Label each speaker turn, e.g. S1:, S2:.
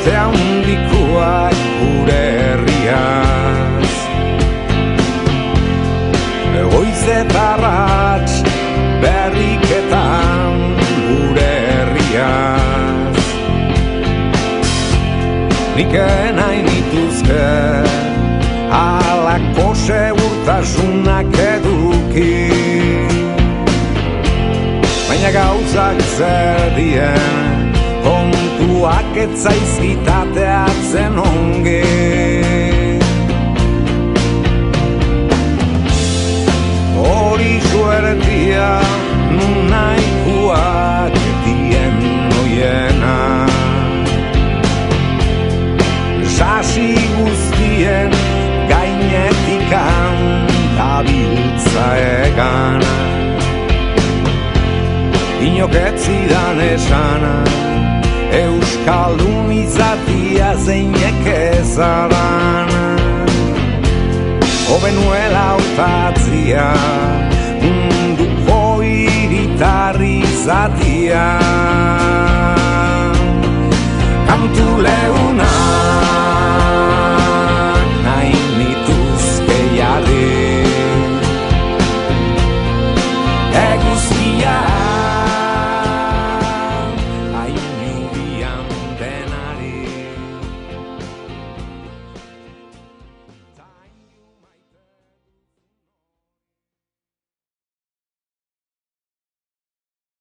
S1: beste handikoak gure herriaz. Goiz eta arrats berriketan gure herriaz. Nik nahi nituzke halako segurtasunak eduki, baina gauzak zer dien kontuak ez zaizkitateatzen ongi. Hori suertia nun nahikoak dien noiena, sasi guztien gainetikan dabiltza egan. Inok ez zidan esana euskaldun izatia zeinek ezadan, hobe nuela hautatzia munduko hiritarri izatia. Kantu leu